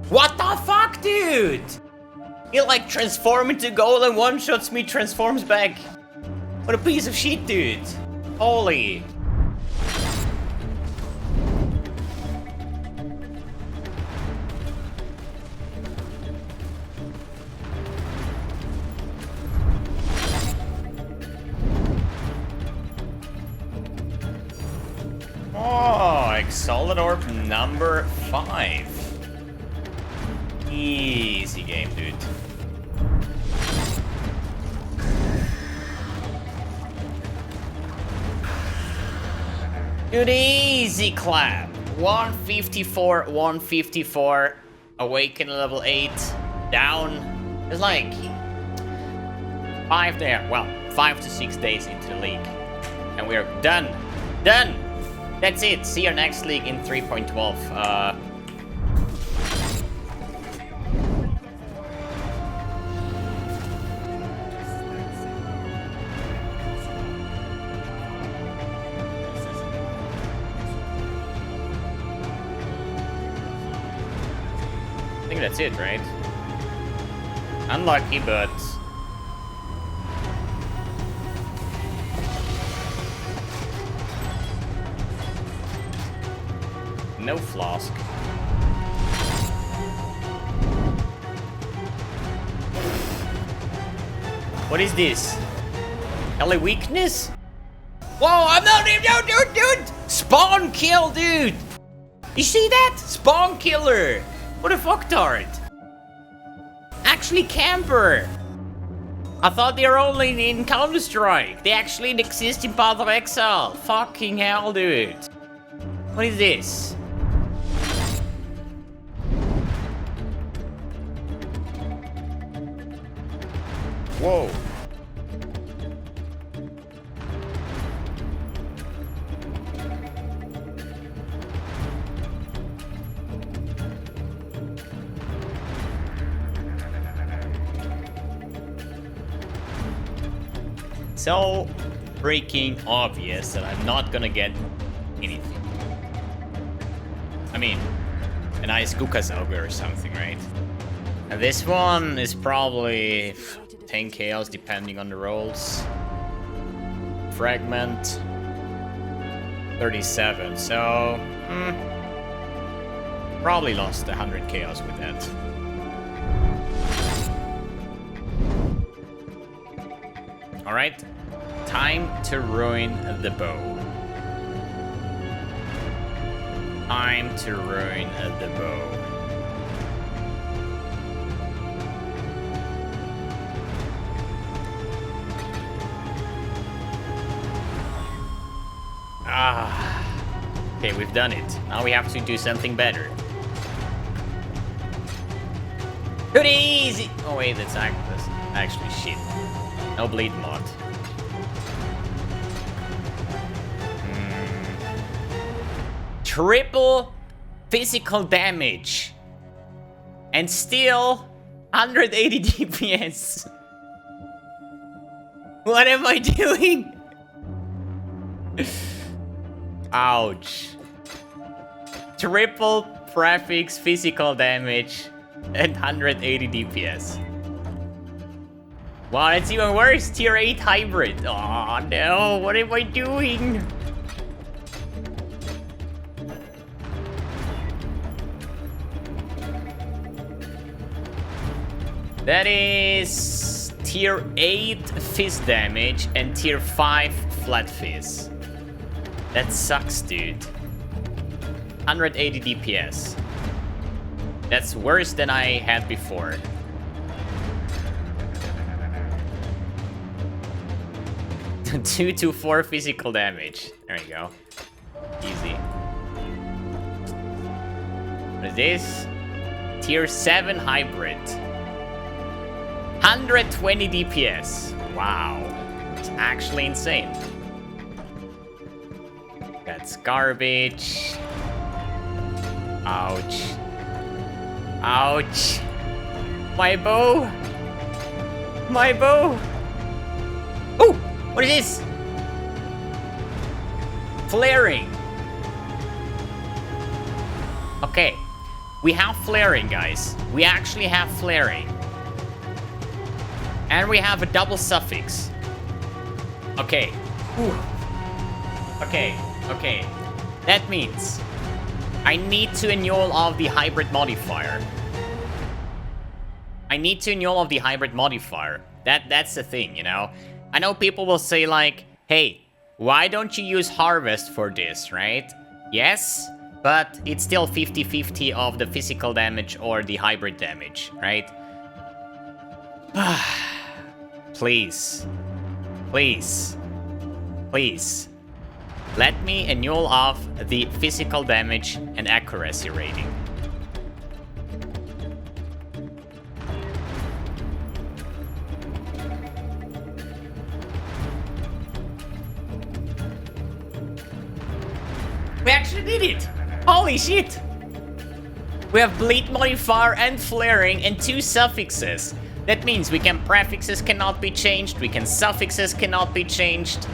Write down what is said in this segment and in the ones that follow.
What the fuck, dude? He like transforms into gold and one-shots me, transforms back. What a piece of shit, dude. Holy. Oh, Exile Orb number 5. Easy game, dude. Dude, easy clap. 154, 154. Awaken level 8. Down. It's like 5 to 6 days into the league. And we're done. Done! That's it. See you next league in 3.12. I think that's it, right? Unlucky, but... no flask. What is this? LA weakness? Whoa, I'm not even. No, dude! Spawn kill, dude! You see that? Spawn killer! What a fucktard! Actually, camper! I thought they were only in Counter-Strike. They actually exist in Path of Exile. Fucking hell, dude. What is this? Whoa. So freaking obvious that I'm not gonna get anything. I mean, a nice Gukasauger or something, right? And this one is probably 10 chaos depending on the rolls. Fragment 37, so probably lost 100 chaos with that. Alright, time to ruin the bow. Time to ruin the bow. Okay, we've done it. Now we have to do something better. Good easy! Oh wait, that's actually shit. No bleed mod. Triple physical damage. And still 180 DPS. What am I doing? Ouch. Triple prefix physical damage and 180 DPS. Wow, that's even worse. Tier 8 hybrid. Oh no, what am I doing? That is tier 8 fizz damage and tier 5 flat fizz. That sucks, dude. 180 DPS. That's worse than I had before. 2 to 4 physical damage. There you go. Easy. What is this? Tier 7 hybrid. 120 DPS. Wow. It's actually insane. That's garbage. Ouch. Ouch. My bow. My bow. Oh, what is this? Flaring. Okay. We have flaring, guys. We actually have flaring. And we have a double suffix. Okay. Ooh. Okay. That means I need to annul off the hybrid modifier. That's the thing, you know? I know people will say like, hey, why don't you use harvest for this, right? Yes, but it's still 50-50 of the physical damage or the hybrid damage, right? Please. Let me annul off the physical damage and accuracy rating. We actually did it! Holy shit! We have bleed modifier and flaring and 2 suffixes. That means prefixes cannot be changed, suffixes cannot be changed.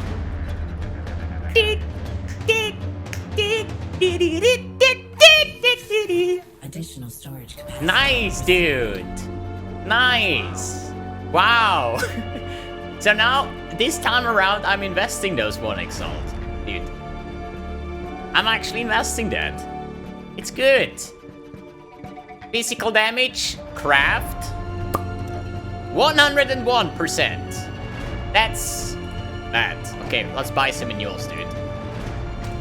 Additional storage capacity. Nice, dude. Nice. Wow. So now, this time around, I'm investing those 1 exalt, dude. I'm actually investing that. It's good. Physical damage, craft, 101%. That's bad. Okay, let's buy some annuals, dude.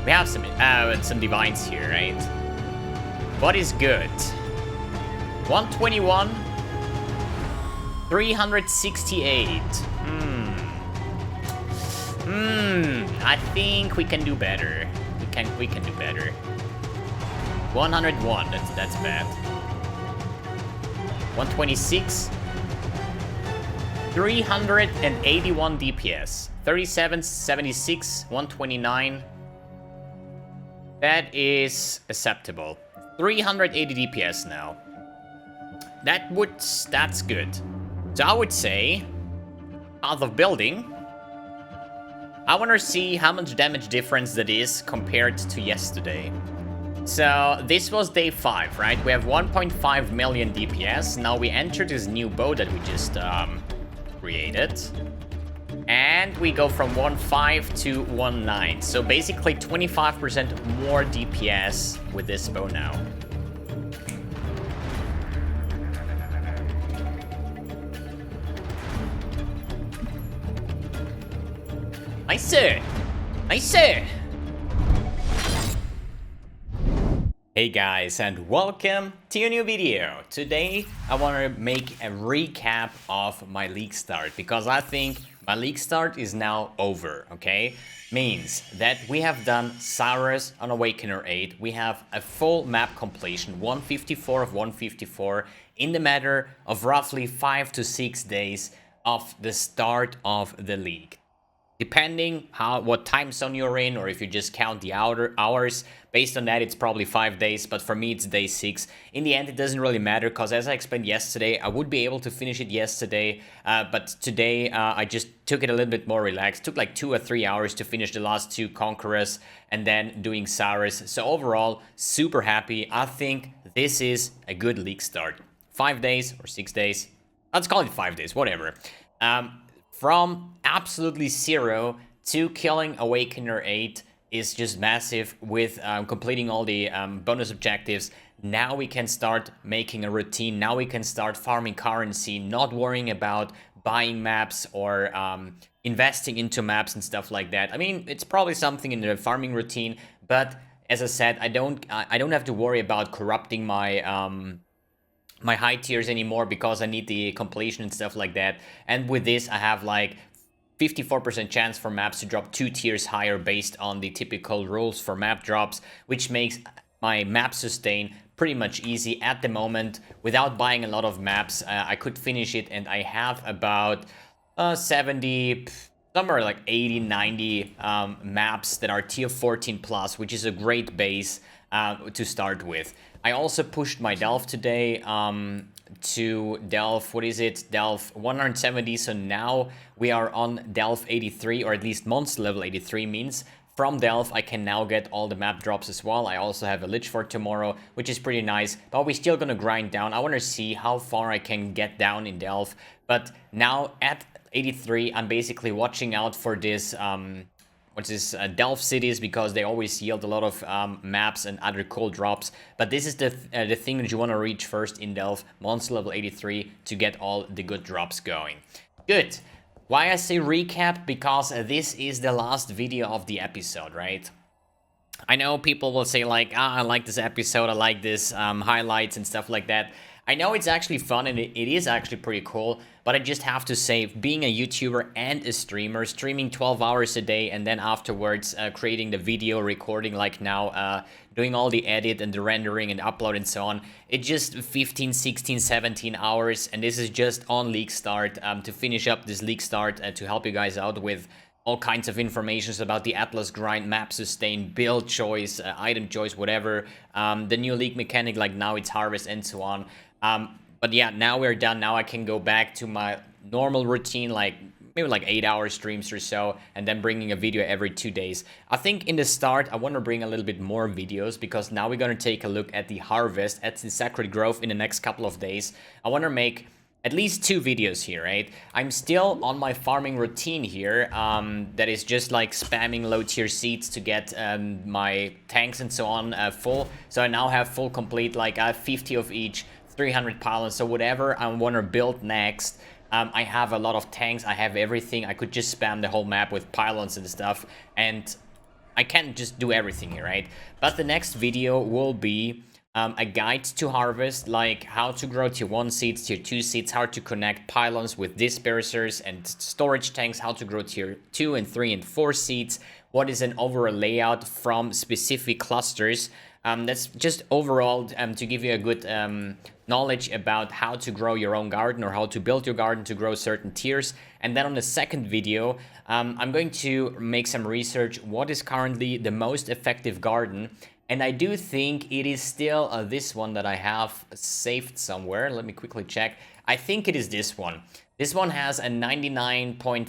We have some divines here, right? What is good? 121, 368. I think we can do better. We can do better. 101. That's bad. 126. 381 DPS. 37, 76, 129. That is acceptable. 380 DPS now. That's good. So I would say, out of building, I want to see how much damage difference that is compared to yesterday. So this was day 5, right? We have 1.5 million DPS. Now we enter this new bow that we just created. And we go from 1.5 to 1.9. So basically 25% more DPS with this bow now. Nice, sir. Nice, sir. Hey guys, and welcome to a new video. Today I want to make a recap of my league start because I think my league start is now over, okay? Means that we have done Cyrus on Awakener 8. We have a full map completion, 154 of 154, in the matter of roughly 5 to 6 days of the start of the league. Depending what time zone you're in, or if you just count the hours, based on that it's probably 5 days, but for me it's day 6. In the end it doesn't really matter, because as I explained yesterday, I would be able to finish it yesterday, but today I just took it a little bit more relaxed. Took like 2 or 3 hours to finish the last 2 Conquerors and then doing Cyrus. So overall, super happy. I think this is a good league start. 5 days or 6 days, let's call it 5 days, whatever. From absolutely 0 to killing Awakener 8 is just massive with completing all the bonus objectives. Now we can start making a routine. Now we can start farming currency, not worrying about buying maps or investing into maps and stuff like that. I mean, it's probably something in the farming routine, but as I said, I don't have to worry about corrupting my my high tiers anymore, because I need the completion and stuff like that. And with this I have like 54% chance for maps to drop 2 tiers higher based on the typical rules for map drops, which makes my map sustain pretty much easy at the moment. Without buying a lot of maps, I could finish it, and I have about 70, somewhere like 80, 90 maps that are tier 14 plus, which is a great base to start with. I also pushed my Delve today to Delve, what is it? Delve 170, so now we are on Delve 83, or at least monster level 83, means from Delve, I can now get all the map drops as well. I also have a Lich for tomorrow, which is pretty nice. But we're still gonna grind down. I want to see how far I can get down in Delve. But now at 83, I'm basically watching out for this, Delve cities, because they always yield a lot of maps and other cool drops. But this is the thing that you want to reach first in Delve, monster level 83, to get all the good drops going. Good. Why I say recap? Because this is the last video of the episode, right? I know people will say like, I like this episode, I like this highlights and stuff like that. I know it's actually fun and it is actually pretty cool, but I just have to say, being a YouTuber and a streamer, streaming 12 hours a day and then afterwards creating the video, recording like now, doing all the edit and the rendering and upload and so on, it's just 15, 16, 17 hours, and this is just on League Start to finish up this League Start to help you guys out with all kinds of information about the Atlas grind, map sustain, build choice, item choice, whatever, the new league mechanic, like now it's harvest and so on. But yeah, now we're done. Now I can go back to my normal routine, like maybe like 8-hour streams or so, and then bringing a video every 2 days. I think in the start, I want to bring a little bit more videos, because now we're going to take a look at the harvest, at the Sacred Grove in the next couple of days. I want to make at least 2 videos here, right? I'm still on my farming routine here, that is just like spamming low tier seeds to get my tanks and so on full. So I now have full complete, like I have 50 of each, 300 pylons, so whatever I want to build next. I have a lot of tanks, I have everything. I could just spam the whole map with pylons and stuff, and I can't just do everything here, right? But the next video will be a guide to harvest, like how to grow tier 1 seeds, tier 2 seeds, how to connect pylons with dispersers and storage tanks, how to grow tier 2 and 3 and 4 seeds, what is an overall layout from specific clusters. That's just overall to give you a good knowledge about how to grow your own garden, or how to build your garden to grow certain tiers. And then on the second video, I'm going to make some research what is currently the most effective garden. And I do think it is still this one that I have saved somewhere. Let me quickly check. I think it is this one. This one has a 99.5%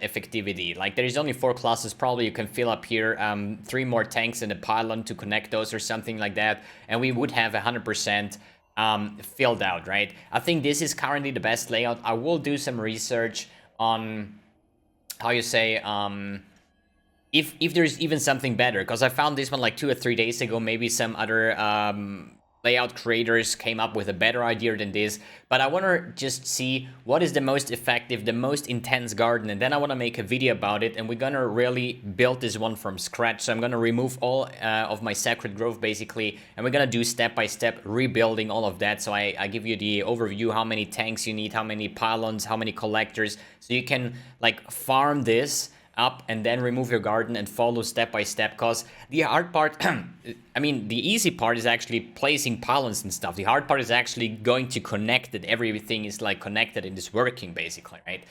effectivity. Like, there is only 4 classes. Probably you can fill up here 3 more tanks and a pylon to connect those or something like that, and we would have 100% filled out, right? I think this is currently the best layout. I will do some research on, how you say, if there's even something better, because I found this one like 2 or 3 days ago. Maybe some other layout creators came up with a better idea than this, but I want to just see what is the most effective, the most intense garden, and then I want to make a video about it, and we're gonna really build this one from scratch. So I'm gonna remove all of my Sacred Grove basically, and we're gonna do step-by-step rebuilding all of that. So I give you the overview, how many tanks you need, how many pylons, how many collectors, so you can like farm this up and then remove your garden and follow step by step. Because the hard part, I mean, the easy part is actually placing pylons and stuff. The hard part is actually going to connect that everything is like connected and is working basically, right?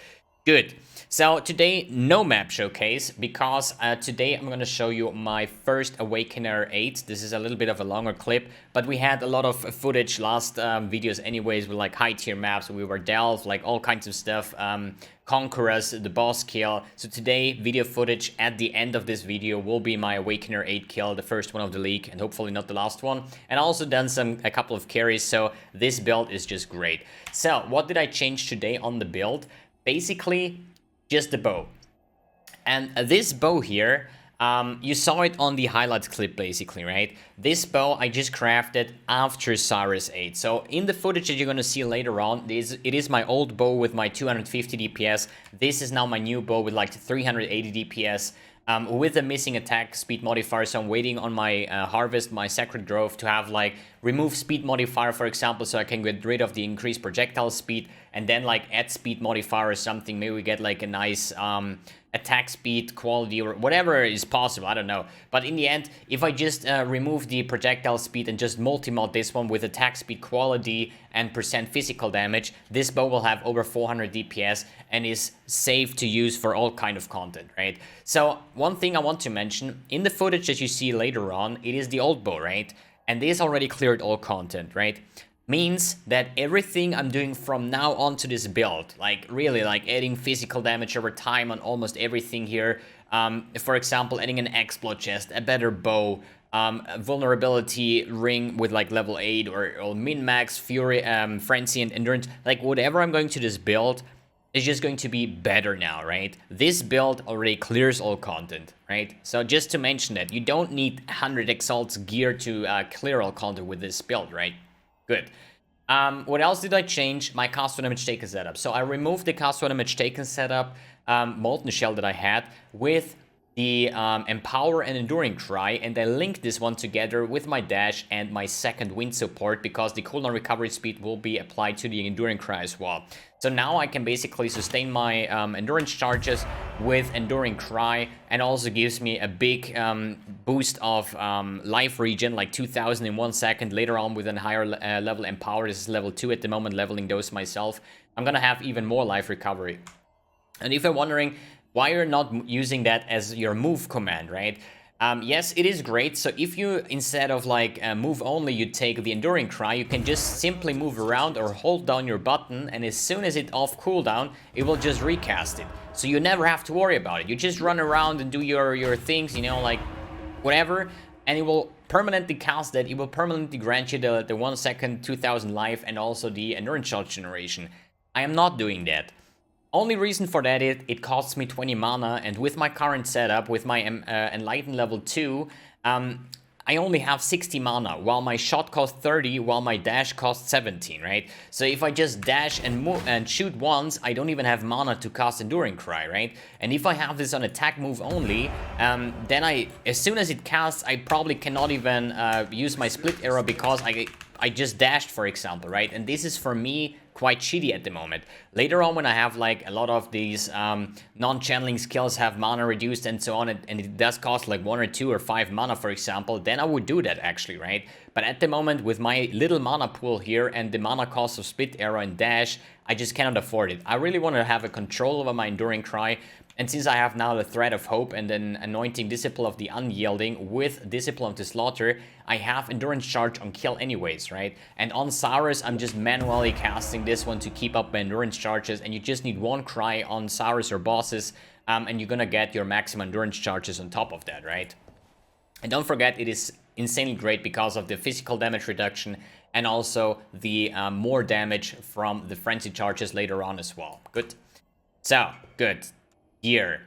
Good. So today, no map showcase, because today I'm going to show you my first Awakener 8. This is a little bit of a longer clip, but we had a lot of footage last videos anyways, with like high tier maps. We were Delve, like all kinds of stuff, Conquerors, the boss kill. So today, video footage at the end of this video will be my Awakener 8 kill, the first one of the league, and hopefully not the last one. And I also done a couple of carries, so this build is just great. So what did I change today on the build? Basically, just the bow. And this bow here, you saw it on the highlights clip basically, right? This bow I just crafted after Cyrus 8. So in the footage that you're gonna see later on, it is my old bow with my 250 DPS. This is now my new bow with like 380 DPS. With a missing attack speed modifier, so I'm waiting on my harvest, my Sacred Grove, to have like remove speed modifier, for example, so I can get rid of the increased projectile speed, and then like add speed modifier or something. Maybe we get like a nice attack speed quality or whatever is possible, I don't know. But in the end, if I just remove the projectile speed and just multi-mod this one with attack speed quality and percent physical damage, this bow will have over 400 DPS and is safe to use for all kind of content, right? So one thing I want to mention, in the footage that you see later on, it is the old bow, right? And this already cleared all content, right? Means that everything I'm doing from now on to this build, like really like adding physical damage over time on almost everything here, For example, adding an exploit chest, a better bow, a vulnerability ring with like level 8 or min-max, fury, frenzy and endurance, like whatever I'm going to this build is just going to be better now, right? This build already clears all content, right? So just to mention that, you don't need 100 exalts gear to clear all content with this build, right? Good. What else did I change? My cast for damage taken setup. So I removed the cast for damage taken setup, Molten Shell that I had, with the Empower and Enduring Cry, and I linked this one together with my dash and my second wind support because the cooldown recovery speed will be applied to the Enduring Cry as well. So now I can basically sustain my endurance charges with Enduring Cry, and also gives me a big boost of life regen, like 2000 in 1 second. Later on with a higher level Empower, this is level 2 at the moment, leveling those myself, I'm gonna have even more life recovery. And if you're wondering why you're not using that as your move command, right? Yes, it is great. So if you, instead of like move only, you take the Enduring Cry, you can just simply move around or hold down your button, and as soon as it off cooldown, it will just recast it. So you never have to worry about it. You just run around and do your things, you know, like whatever, and it will permanently cast that. It will permanently grant you the 1 second 2000 life and also the endurance charge generation. I am not doing that. Only reason for that is it costs me 20 mana, and with my current setup, with my Enlighten level 2, I only have 60 mana, while my shot costs 30, while my dash costs 17, right? So if I just dash and move and shoot once, I don't even have mana to cast Enduring Cry, right? And if I have this on attack move only, then as soon as it casts, I probably cannot even use my split arrow because I just dashed, for example, right? And this is for me quite shitty at the moment. Later on, when I have like a lot of these non-channeling skills have mana reduced and so on, and it does cost like 1 or 2 or 5 mana, for example, then I would do that actually, right? But at the moment, with my little mana pool here and the mana cost of split arrow and dash, I just cannot afford it. I really want to have a control over my Enduring Cry. And since I have now the Thread of Hope and then Anointing Disciple of the Unyielding with Disciple of the Slaughter, I have Endurance Charge on kill anyways, right? And on Saurus, I'm just manually casting this one to keep up my Endurance Charges, and you just need 1 Cry on Saurus or bosses, and you're gonna get your maximum Endurance Charges on top of that, right? And don't forget, it is insanely great because of the physical damage reduction and also the more damage from the Frenzy Charges later on as well. Good. So, good. Here.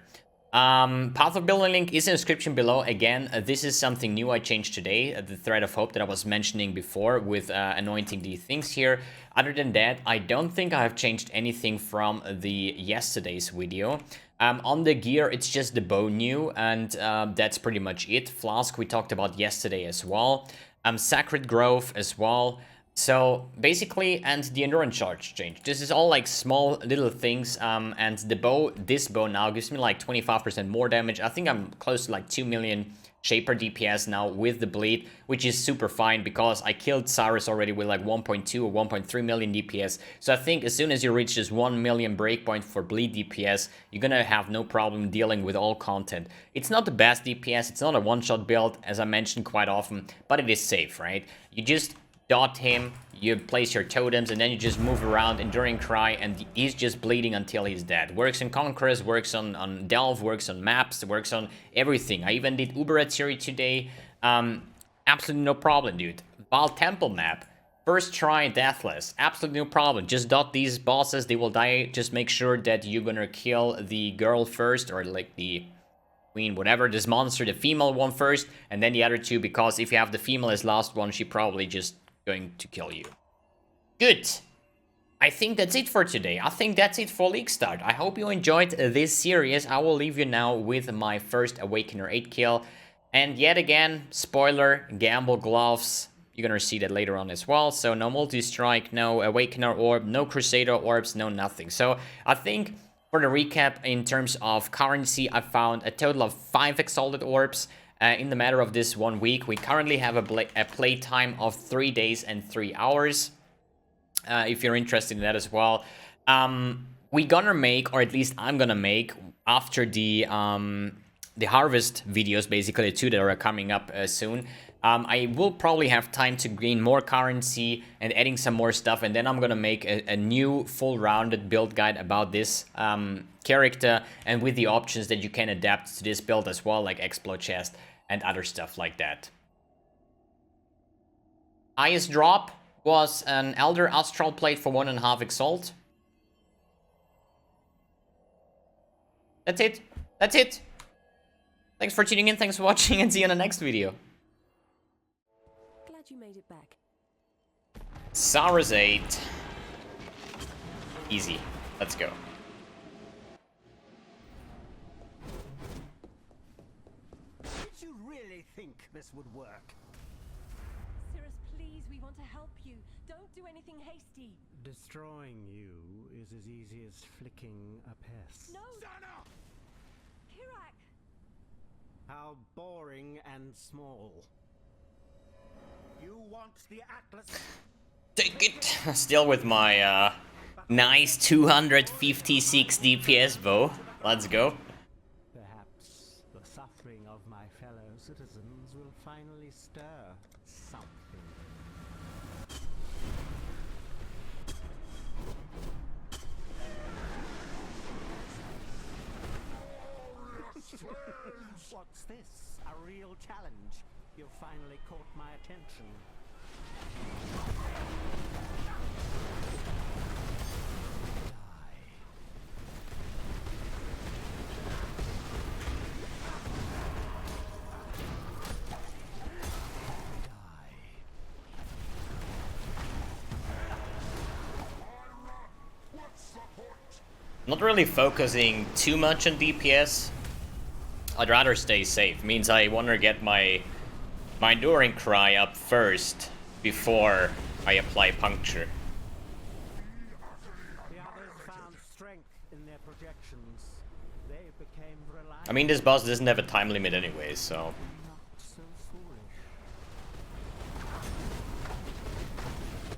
Path of Building link is in the description below. Again, this is something new I changed today, the Thread of Hope that I was mentioning before with anointing the things here. Other than that, I don't think I have changed anything from the yesterday's video. On the gear, it's just the bow new, and that's pretty much it. Flask we talked about yesterday as well. Sacred Grove as well. So basically, and the endurance charge change. This is all like small little things, and the bow, this bow now gives me like 25% more damage. I think I'm close to like 2 million Shaper DPS now with the bleed, which is super fine because I killed Cyrus already with like 1.2 or 1.3 million DPS. So I think as soon as you reach this 1 million breakpoint for bleed DPS, you're gonna have no problem dealing with all content. It's not the best DPS, it's not a one-shot build, as I mentioned quite often, but it is safe, right? You just dot him, you place your totems, and then you just move around, Enduring Cry, and he's just bleeding until he's dead. Works in Conquerors, works on Delve, works on maps, works on everything. I even did Uber Atziri today. Absolutely no problem, dude. Val Temple map, first try, deathless. Absolutely no problem. Just dot these bosses, they will die. Just make sure that you're gonna kill the girl first, or like the queen, whatever, this monster, the female one first, and then the other two, because if you have the female as last one, she probably just going to kill you. Good. I think that's it for today. I think that's it for League Start. I hope you enjoyed this series. I will leave you now with my first Awakener 8 kill. And yet again, spoiler, Gamble Gloves. You're gonna see that later on as well. So no multi-strike, no Awakener Orb, no Crusader Orbs, no nothing. So I think for the recap, in terms of currency, I found a total of 5 Exalted Orbs. In the matter of this 1 week, we currently have a play time of 3 days and 3 hours. If you're interested in that as well, we gonna make, or at least I'm gonna make, after the harvest videos, basically the 2 that are coming up soon. I will probably have time to gain more currency and adding some more stuff, and then I'm gonna make a new full rounded build guide about this character, and with the options that you can adapt to this build as well, like explode chest and other stuff like that. Highest drop was an Elder Astral Plate for 1.5 Exalt. That's it. That's it. Thanks for tuning in, thanks for watching, and see you in the next video. Glad you made it back. Saurus 8. Easy. Let's go. Did you really think this would work? Cirrus, please, we want to help you. Don't do anything hasty. Destroying you is as easy as flicking a pest. No! Kirak! How boring and small. You want the Atlas? Take it. Still with my nice 256 DPS bow. Let's go. Perhaps the suffering of my fellow citizens will finally stir something. What's this? A real challenge? You've finally caught my attention. Not really focusing too much on DPS. I'd rather stay safe. Means I want to get my Enduring Cry up first before I apply Puncture. The others found strength in their projections. They became reliant. I mean, this boss doesn't have a time limit anyway, so... Not so foolish. Die.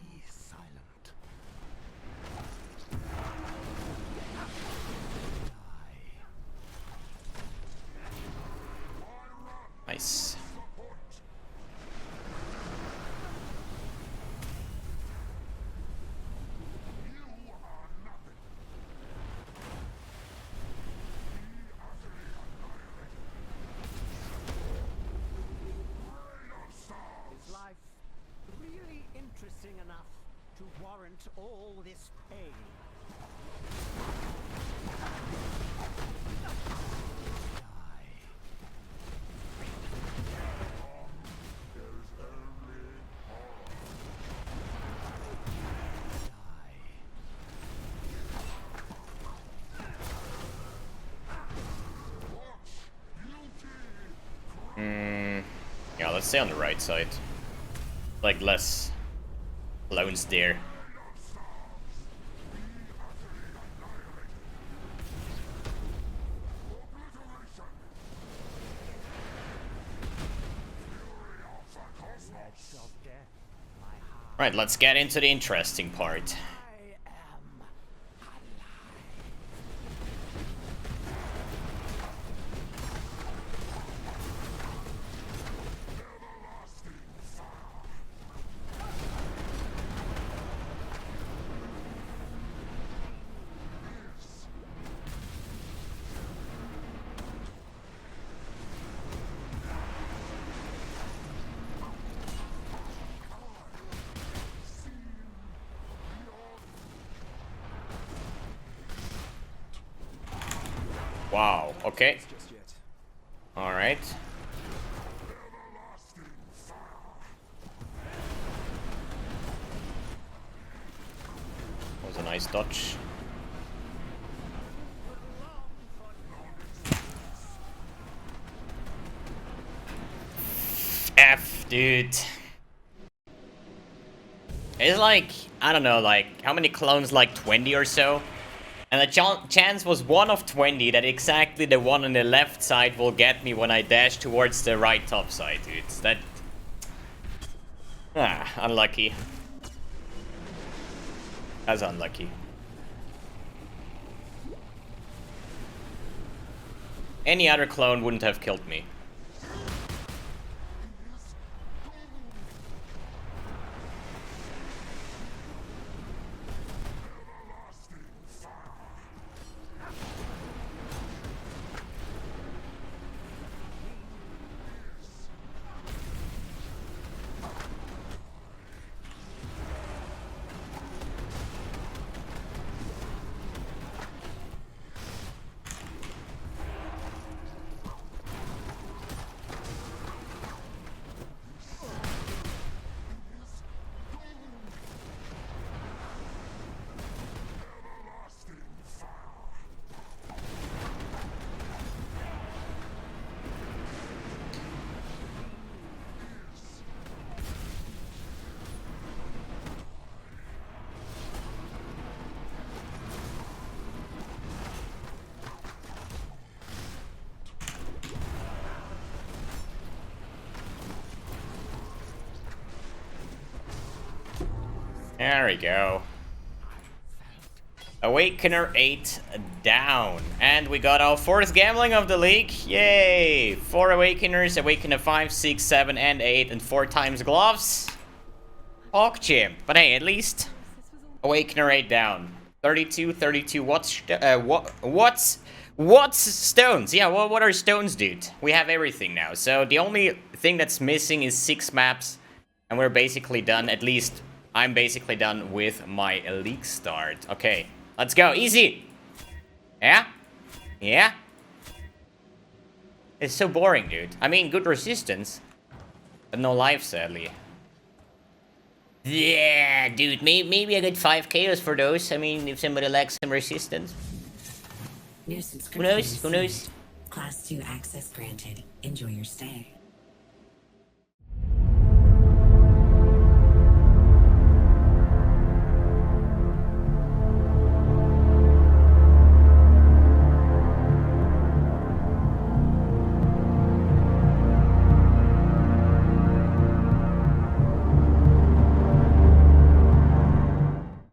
Be silent. Nice. Is life really interesting enough to warrant all this pain? Yeah, let's stay on the right side. Like, less clones there. Right, let's get into the interesting part. I am alive. Wow, okay. Alright. That was a nice dodge. F, dude. It's like, I don't know, like, how many clones? Like 20 or so? And the chance was 1 of 20 that exactly the one on the left side will get me when I dash towards the right top side, dude. That... unlucky. That's unlucky. Any other clone wouldn't have killed me. There we go. Awakener 8 down. And we got our 4th gambling of the league. Yay! 4 Awakeners, Awakener 5, 6, 7, and 8, and 4 times gloves. Chimp. But hey, at least Awakener 8 down. 32. What's stones? Yeah, what are stones, dude? We have everything now. So the only thing that's missing is 6 maps. And we're basically done. At least I'm basically done with my league start. Okay, let's go. Easy. Yeah? Yeah? It's so boring, dude. I mean, good resistance. But no life, sadly. Yeah, dude. Maybe I get 5 KOs for those. I mean, if somebody lacks some resistance. New Who subscription. knows? Who knows? Class 2 access granted. Enjoy your stay.